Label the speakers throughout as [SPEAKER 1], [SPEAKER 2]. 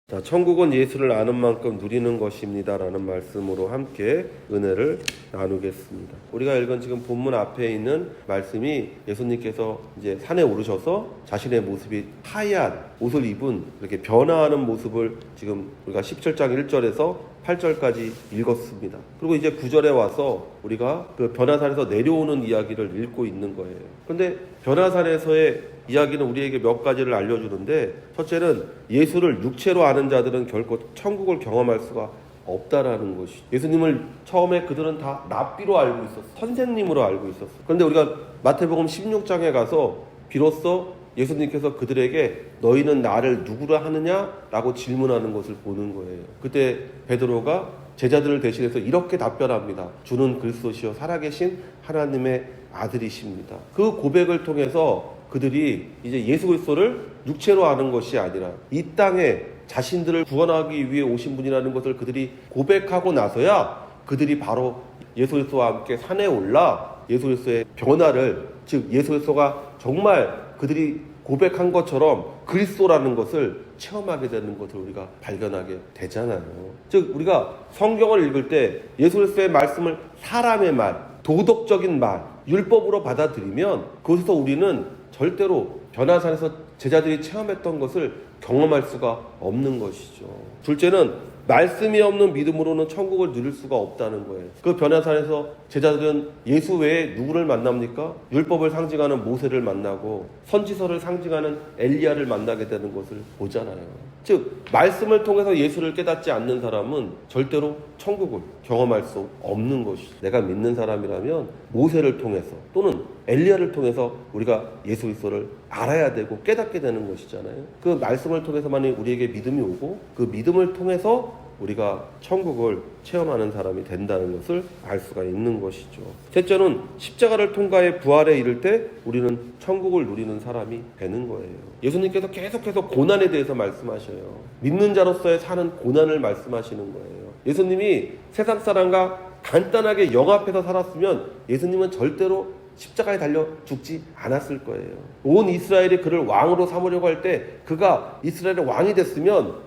[SPEAKER 1] 자, 천국은 예수를 아는 만큼 누리는 것입니다 라는 말씀으로 함께 은혜를 나누겠습니다. 우리가 읽은 지금 본문 앞에 있는 말씀이 예수님께서 이제 산에 오르셔서 자신의 모습이 하얀 옷을 입은 이렇게 변화하는 모습을 지금 우리가 17장 1절에서 8절까지 읽었습니다. 그리고 이제 9절에 와서 우리가 그 변화산에서 내려오는 이야기를 읽고 있는 거예요. 근데 변화산에서의 이야기는 우리에게 몇 가지를 알려주는데, 첫째는 예수를 육체로 아는 자들은 결코 천국을 경험할 수가 없다라는 것이. 예수님을 처음에 그들은 다 랍비로 알고 있었어. 선생님으로 알고 있었어. 그런데 우리가 마태복음 16장에 가서 비로소 예수님께서 그들에게 너희는 나를 누구라 하느냐라고 질문하는 것을 보는 거예요. 그때 베드로가 제자들을 대신해서 이렇게 답변합니다. 주는 그리스도시요 살아계신 하나님의 아들이십니다. 그 고백을 통해서 그들이 이제 예수 그리스도를 육체로 아는 것이 아니라 이 땅에 자신들을 구원하기 위해 오신 분이라는 것을 그들이 고백하고 나서야 그들이 바로 예수 그리스도와 함께 산에 올라 예수 그리스도의 변화를, 즉 예수 그리스도가 정말 그들이 고백한 것처럼 그리스도라는 것을 체험하게 되는 것을 우리가 발견하게 되잖아요. 즉 우리가 성경을 읽을 때 예수 그리스도의 말씀을 사람의 말, 도덕적인 말, 율법으로 받아들이면 그것에서 우리는 절대로 변화산에서 제자들이 체험했던 것을 경험할 수가 없는 것이죠. 둘째는 말씀이 없는 믿음으로는 천국을 누릴 수가 없다는 거예요. 그 변화산에서 제자들은 예수 외에 누구를 만납니까? 율법을 상징하는 모세를 만나고 선지서를 상징하는 엘리야를 만나게 되는 것을 보잖아요. 즉 말씀을 통해서 예수를 깨닫지 않는 사람은 절대로 천국을 경험할 수 없는 것이죠. 내가 믿는 사람이라면 모세를 통해서 또는 엘리야를 통해서 우리가 예수 그리스도를 알아야 되고 깨닫게 되는 것이잖아요. 그 말씀을 통해서만 우리에게 믿음이 오고 그 믿음을 통해서 우리가 천국을 체험하는 사람이 된다는 것을 알 수가 있는 것이죠. 셋째는 십자가를 통과해 부활에 이를 때 우리는 천국을 누리는 사람이 되는 거예요. 예수님께서 계속해서 고난에 대해서 말씀하셔요. 믿는 자로서의 사는 고난을 말씀하시는 거예요. 예수님이 세상 사람과 간단하게 영합해서 살았으면 예수님은 절대로 십자가에 달려 죽지 않았을 거예요. 온 이스라엘이 그를 왕으로 삼으려고 할 때 그가 이스라엘의 왕이 됐으면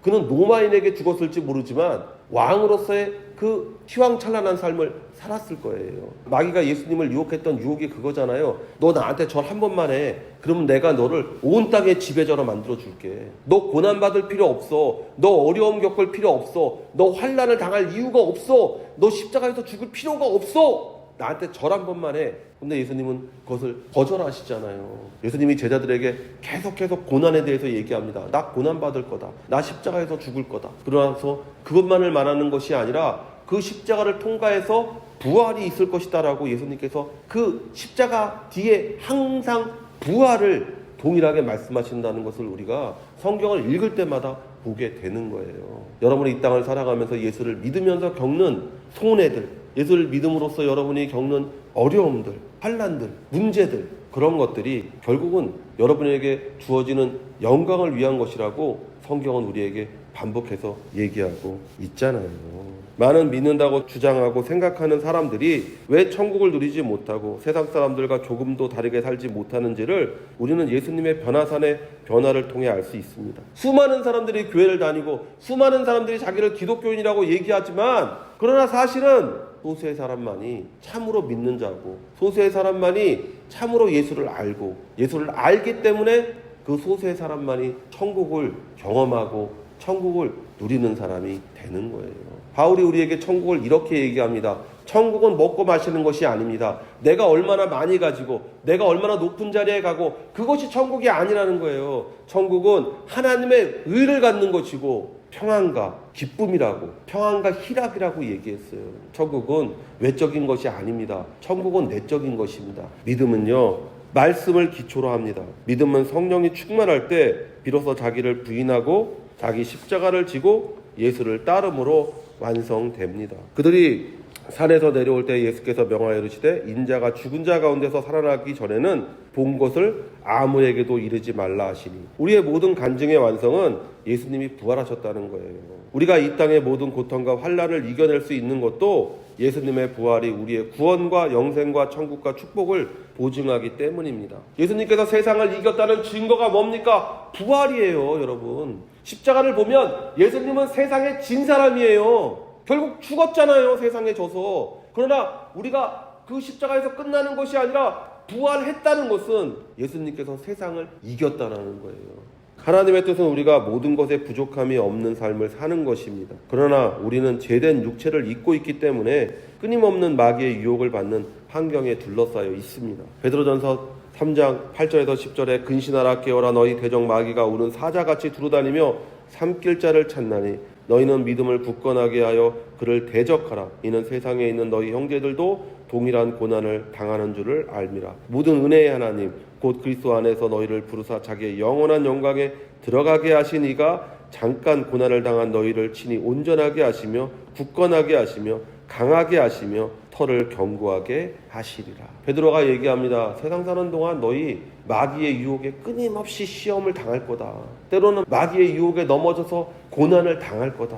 [SPEAKER 1] 그는 로마인에게 죽었을지 모르지만 왕으로서의 그 희왕찬란한 삶을 살았을 거예요. 마귀가 예수님을 유혹했던 유혹이 그거잖아요. 너 나한테 절 한 번만 해. 그러면 내가 너를 온 땅의 지배자로 만들어 줄게. 너 고난받을 필요 없어. 너 어려움 겪을 필요 없어. 너 환난을 당할 이유가 없어. 너 십자가에서 죽을 필요가 없어. 나한테 절 한 번만 해. 근데 예수님은 그것을 거절하시잖아요. 예수님이 제자들에게 계속해서 고난에 대해서 얘기합니다. 나 고난받을 거다. 나 십자가에서 죽을 거다. 그러면서 그것만을 말하는 것이 아니라 그 십자가를 통과해서 부활이 있을 것이다 라고 예수님께서 그 십자가 뒤에 항상 부활을 동일하게 말씀하신다는 것을 우리가 성경을 읽을 때마다 보게 되는 거예요. 여러분이 이 땅을 살아가면서 예수를 믿으면서 겪는 손해들, 예수를 믿음으로써 여러분이 겪는 어려움들, 환난들, 문제들, 그런 것들이 결국은 여러분에게 주어지는 영광을 위한 것이라고 성경은 우리에게 반복해서 얘기하고 있잖아요. 많은 믿는다고 주장하고 생각하는 사람들이 왜 천국을 누리지 못하고 세상 사람들과 조금도 다르게 살지 못하는지를 우리는 예수님의 변화산의 변화를 통해 알 수 있습니다. 수많은 사람들이 교회를 다니고 수많은 사람들이 자기를 기독교인이라고 얘기하지만 그러나 사실은 소수의 사람만이 참으로 믿는 자고 소수의 사람만이 참으로 예수를 알고 예수를 알기 때문에 그 소수의 사람만이 천국을 경험하고 천국을 누리는 사람이 되는 거예요. 바울이 우리에게 천국을 이렇게 얘기합니다. 천국은 먹고 마시는 것이 아닙니다. 내가 얼마나 많이 가지고 내가 얼마나 높은 자리에 가고 그것이 천국이 아니라는 거예요. 천국은 하나님의 의를 갖는 것이고 평안과 기쁨이라고, 평안과 희락이라고 얘기했어요. 천국은 외적인 것이 아닙니다. 천국은 내적인 것입니다. 믿음은요, 말씀을 기초로 합니다. 믿음은 성령이 충만할 때 비로소 자기를 부인하고 자기 십자가를 지고 예수를 따름으로 완성됩니다. 그들이 산에서 내려올 때 예수께서 명하여 이르시되 인자가 죽은 자 가운데서 살아나기 전에는 본 것을 아무에게도 이르지 말라 하시니, 우리의 모든 간증의 완성은 예수님이 부활하셨다는 거예요. 우리가 이 땅의 모든 고통과 환난을 이겨낼 수 있는 것도 예수님의 부활이 우리의 구원과 영생과 천국과 축복을 보증하기 때문입니다. 예수님께서 세상을 이겼다는 증거가 뭡니까? 부활이에요, 여러분. 십자가를 보면 예수님은 세상에 진 사람이에요. 결국 죽었잖아요, 세상에 져서. 그러나 우리가 그 십자가에서 끝나는 것이 아니라 부활했다는 것은 예수님께서 세상을 이겼다는 거예요. 하나님의 뜻은 우리가 모든 것에 부족함이 없는 삶을 사는 것입니다. 그러나 우리는 죄된 육체를 입고 있기 때문에 끊임없는 마귀의 유혹을 받는 환경에 둘러싸여 있습니다. 베드로전서 3장 8절에서 10절에 근신하라 깨어라 너희 대적 마귀가 우는 사자같이 두루다니며 삼킬 자를 찾나니 너희는 믿음을 굳건하게 하여 그를 대적하라. 이는 세상에 있는 너희 형제들도 동일한 고난을 당하는 줄을 알미라. 모든 은혜의 하나님 곧 그리스도 안에서 너희를 부르사 자기의 영원한 영광에 들어가게 하신 이가 잠깐 고난을 당한 너희를 친히 온전하게 하시며 굳건하게 하시며 강하게 하시며 털을 견고하게 하시리라. 베드로가 얘기합니다. 세상 사는 동안 너희 마귀의 유혹에 끊임없이 시험을 당할 거다. 때로는 마귀의 유혹에 넘어져서 고난을 당할 거다.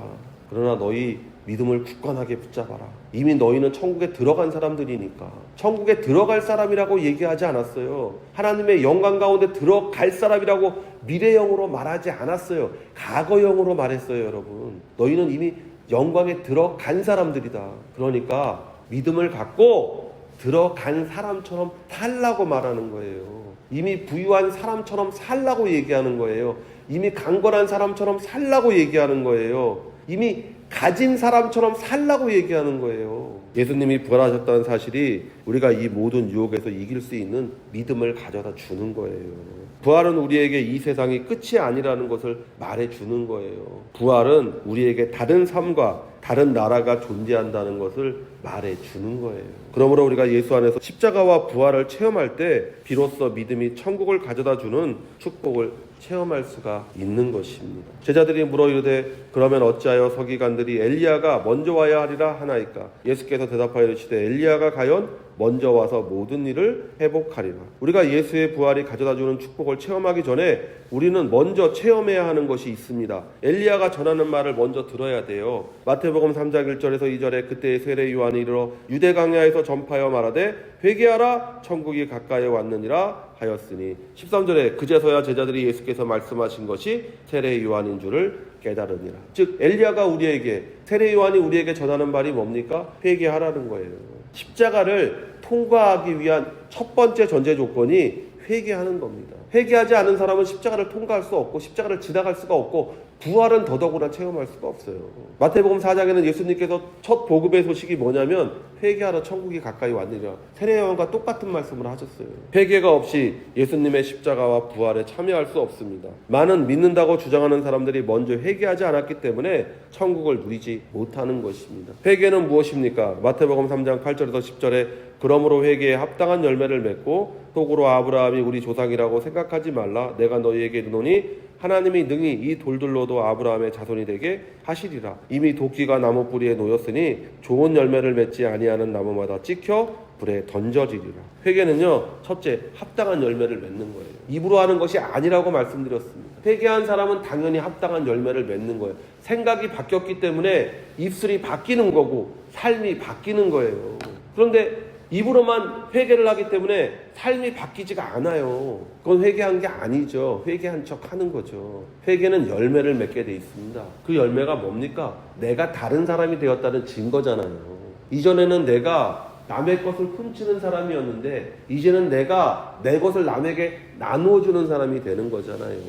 [SPEAKER 1] 그러나 너희 믿음을 굳건하게 붙잡아라. 이미 너희는 천국에 들어간 사람들이니까. 천국에 들어갈 사람이라고 얘기하지 않았어요. 하나님의 영광 가운데 들어갈 사람이라고 미래형으로 말하지 않았어요. 과거형으로 말했어요, 여러분. 너희는 이미 영광에 들어간 사람들이다. 그러니까 믿음을 갖고 들어간 사람처럼 살라고 말하는 거예요. 이미 부유한 사람처럼 살라고 얘기하는 거예요. 이미 강건한 사람처럼 살라고 얘기하는 거예요. 이미 가진 사람처럼 살라고 얘기하는 거예요. 예수님이 부활하셨다는 사실이 우리가 이 모든 유혹에서 이길 수 있는 믿음을 가져다 주는 거예요. 부활은 우리에게 이 세상이 끝이 아니라는 것을 말해주는 거예요. 부활은 우리에게 다른 삶과 다른 나라가 존재한다는 것을 말해주는 거예요. 그러므로 우리가 예수 안에서 십자가와 부활을 체험할 때 비로소 믿음이 천국을 가져다 주는 축복을 체험할 수가 있는 것입니다. 제자들이 물어 이르되 그러면 어찌하여 서기관들이 엘리야가 먼저 와야 하리라 하나이까? 예수께서 대답하여 이르시되 엘리야가 가연 먼저 와서 모든 일을 회복하리라. 우리가 예수의 부활이 가져다주는 축복을 체험하기 전에 우리는 먼저 체험해야 하는 것이 있습니다. 엘리야가 전하는 말을 먼저 들어야 돼요. 마태복음 3장 1절에서 2절에 그때 세례 요한이 이르러 유대 강야에서 전파하여 말하되 회개하라 천국이 가까이 왔느니라 하였으니 13절에 그제서야 제자들이 예수께서 말씀하신 것이 세례 요한인 줄을 깨달으니라. 즉 엘리야가 우리에게, 세례 요한이 우리에게 전하는 말이 뭡니까? 회개하라는 거예요. 십자가를 통과하기 위한 첫 번째 전제 조건이 회개하는 겁니다. 회개하지 않은 사람은 십자가를 통과할 수 없고 십자가를 지나갈 수가 없고 부활은 더더구나 체험할 수가 없어요. 마태복음 4장에는 예수님께서 첫 복음의 소식이 뭐냐면 회개하라 천국이 가까이 왔느니라. 세례 요한과 똑같은 말씀을 하셨어요. 회개가 없이 예수님의 십자가와 부활에 참여할 수 없습니다. 많은 믿는다고 주장하는 사람들이 먼저 회개하지 않았기 때문에 천국을 누리지 못하는 것입니다. 회개는 무엇입니까? 마태복음 3장 8절에서 10절에 그러므로 회개에 합당한 열매를 맺고 속으로 아브라함이 우리 조상이라고 생각하지 말라. 내가 너희에게 이르노니 하나님이 능히 이 돌들로도 아브라함의 자손이 되게 하시리라. 이미 도끼가 나무 뿌리에 놓였으니 좋은 열매를 맺지 아니하는 나무마다 찍혀 불에 던져지리라. 회개는요, 첫째 합당한 열매를 맺는 거예요. 입으로 하는 것이 아니라고 말씀드렸습니다. 회개한 사람은 당연히 합당한 열매를 맺는 거예요. 생각이 바뀌었기 때문에 입술이 바뀌는 거고 삶이 바뀌는 거예요. 그런데 입으로만 회개를 하기 때문에 삶이 바뀌지가 않아요. 그건 회개한 게 아니죠. 회개한 척 하는 거죠. 회개는 열매를 맺게 돼 있습니다. 그 열매가 뭡니까? 내가 다른 사람이 되었다는 증거잖아요. 이전에는 내가 남의 것을 훔치는 사람이었는데 이제는 내가 내 것을 남에게 나누어 주는 사람이 되는 거잖아요.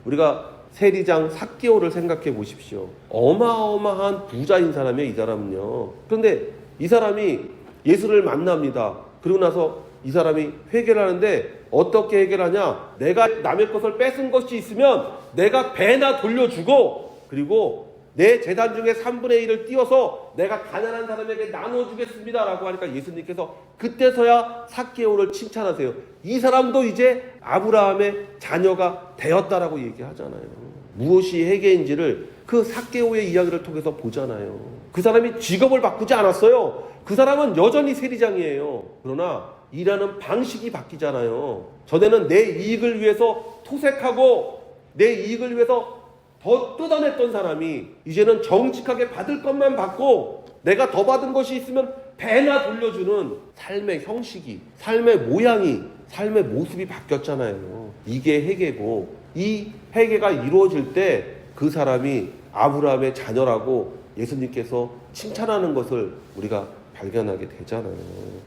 [SPEAKER 1] 우리가 세리장 삭개오를 생각해 보십시오. 어마어마한 부자인 사람이에요, 이 사람은요. 그런데 이 사람이 예수를 만납니다. 그리고 나서 이 사람이 회개를 하는데 어떻게 해결하냐? 내가 남의 것을 뺏은 것이 있으면 내가 배나 돌려주고 그리고 내 재단 중에 3분의 1을 띄워서 내가 가난한 사람에게 나눠주겠습니다 라고 하니까 예수님께서 그때서야 삭개오를 칭찬하세요. 이 사람도 이제 아브라함의 자녀가 되었다라고 얘기하잖아요. 무엇이 회개인지를 그 삭개오의 이야기를 통해서 보잖아요. 그 사람이 직업을 바꾸지 않았어요. 그 사람은 여전히 세리장이에요. 그러나 일하는 방식이 바뀌잖아요. 전에는 내 이익을 위해서 토색하고 내 이익을 위해서 더 뜯어냈던 사람이 이제는 정직하게 받을 것만 받고 내가 더 받은 것이 있으면 배나 돌려주는 삶의 형식이, 삶의 모양이, 삶의 모습이 바뀌었잖아요. 이게 회개고, 이 회개가 이루어질 때 그 사람이 아브라함의 자녀라고 예수님께서 칭찬하는 것을 우리가 발견하게 되잖아요.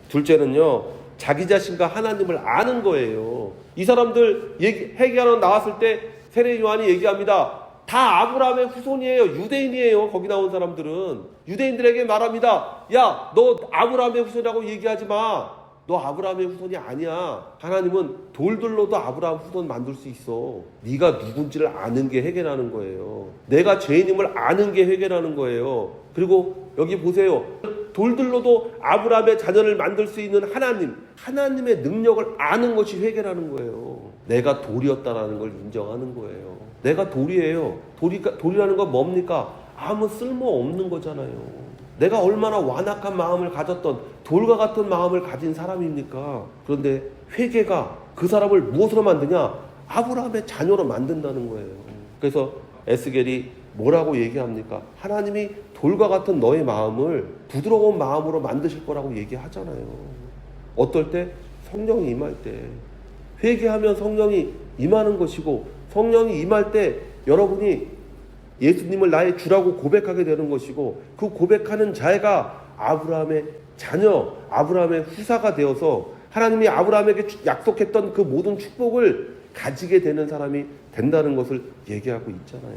[SPEAKER 1] 둘째는요, 자기 자신과 하나님을 아는 거예요. 이 사람들 회개하러 나왔을 때 세례 요한이 얘기합니다. 다 아브라함의 후손이에요. 유대인이에요. 거기 나온 사람들은. 유대인들에게 말합니다. 야, 너 아브라함의 후손이라고 얘기하지 마. 너 아브라함의 후손이 아니야. 하나님은 돌들로도 아브라함 후손 만들 수 있어. 네가 누군지를 아는 게 회개라는 거예요. 내가 죄인임을 아는 게 회개라는 거예요. 그리고 여기 보세요. 돌들로도 아브라함의 자녀를 만들 수 있는 하나님의 능력을 아는 것이 회개라는 거예요. 내가 돌이었다라는 걸 인정하는 거예요. 내가 돌이에요. 돌이라는 건 뭡니까? 아무 쓸모 없는 거잖아요. 내가 얼마나 완악한 마음을 가졌던 돌과 같은 마음을 가진 사람입니까? 그런데 회개가 그 사람을 무엇으로 만드냐? 아브라함의 자녀로 만든다는 거예요. 그래서 에스겔이 뭐라고 얘기합니까? 하나님이 돌과 같은 너의 마음을 부드러운 마음으로 만드실 거라고 얘기하잖아요. 어떨 때? 성령이 임할 때. 회개하면 성령이 임하는 것이고, 성령이 임할 때 여러분이 예수님을 나의 주라고 고백하게 되는 것이고, 그 고백하는 자가 아브라함의 자녀, 아브라함의 후사가 되어서 하나님이 아브라함에게 약속했던 그 모든 축복을 가지게 되는 사람이 된다는 것을 얘기하고 있잖아요.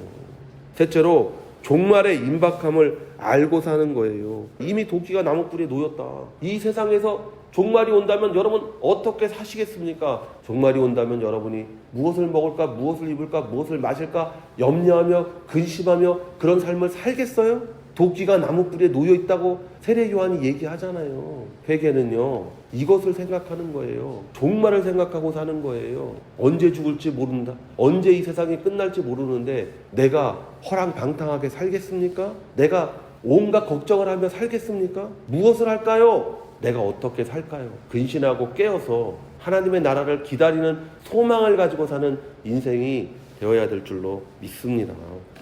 [SPEAKER 1] 셋째로 종말의 임박함을 알고 사는 거예요. 이미 도끼가 나무뿌리에 놓였다. 이 세상에서 종말이 온다면 여러분 어떻게 사시겠습니까? 종말이 온다면 여러분이 무엇을 먹을까, 무엇을 입을까, 무엇을 마실까 염려하며 근심하며 그런 삶을 살겠어요? 도끼가 나무뿌리에 놓여있다고 세례 요한이 얘기하잖아요. 회개는요, 이것을 생각하는 거예요. 종말을 생각하고 사는 거예요. 언제 죽을지 모른다. 언제 이 세상이 끝날지 모르는데 내가 허랑방탕하게 살겠습니까? 내가 온갖 걱정을 하며 살겠습니까? 무엇을 할까요? 내가 어떻게 살까요? 근신하고 깨어서 하나님의 나라를 기다리는 소망을 가지고 사는 인생이 되어야 될 줄로 믿습니다.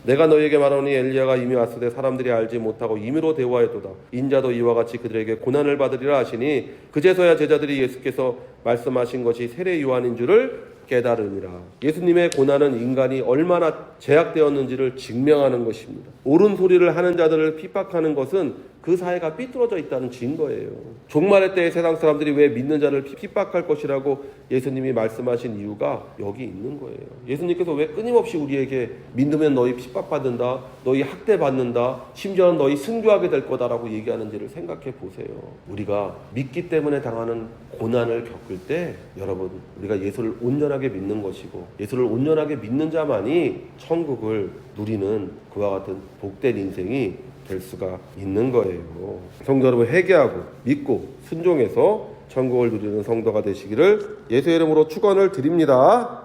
[SPEAKER 1] 내가 너희에게 말하노니 엘리야가 이미 왔으되 사람들이 알지 못하고 임의로 대화하였도다. 인자도 이와 같이 그들에게 고난을 받으리라 하시니 그제서야 제자들이 예수께서 말씀하신 것이 세례 요한인 줄을 깨달으니라. 예수님의 고난은 인간이 얼마나 제약되었는지를 증명하는 것입니다. 옳은 소리를 하는 자들을 핍박하는 것은 그 사회가 삐뚤어져 있다는 증거예요. 종말의 때에 세상 사람들이 왜 믿는 자를 핍박할 것이라고 예수님이 말씀하신 이유가 여기 있는 거예요. 예수님께서 왜 끊임없이 우리에게 믿으면 너희 핍박받는다, 너희 학대받는다, 심지어는 너희 순교하게 될 거다라고 얘기하는지를 생각해 보세요. 우리가 믿기 때문에 당하는 고난을 겪을 때 여러분, 우리가 예수를 온전하게 믿는 것이고 예수를 온전하게 믿는 자만이 천국을 누리는 그와 같은 복된 인생이 될 수가 있는 거예요. 성도 여러분, 회개하고 믿고 순종해서 천국을 누리는 성도가 되시기를 예수의 이름으로 축원을 드립니다.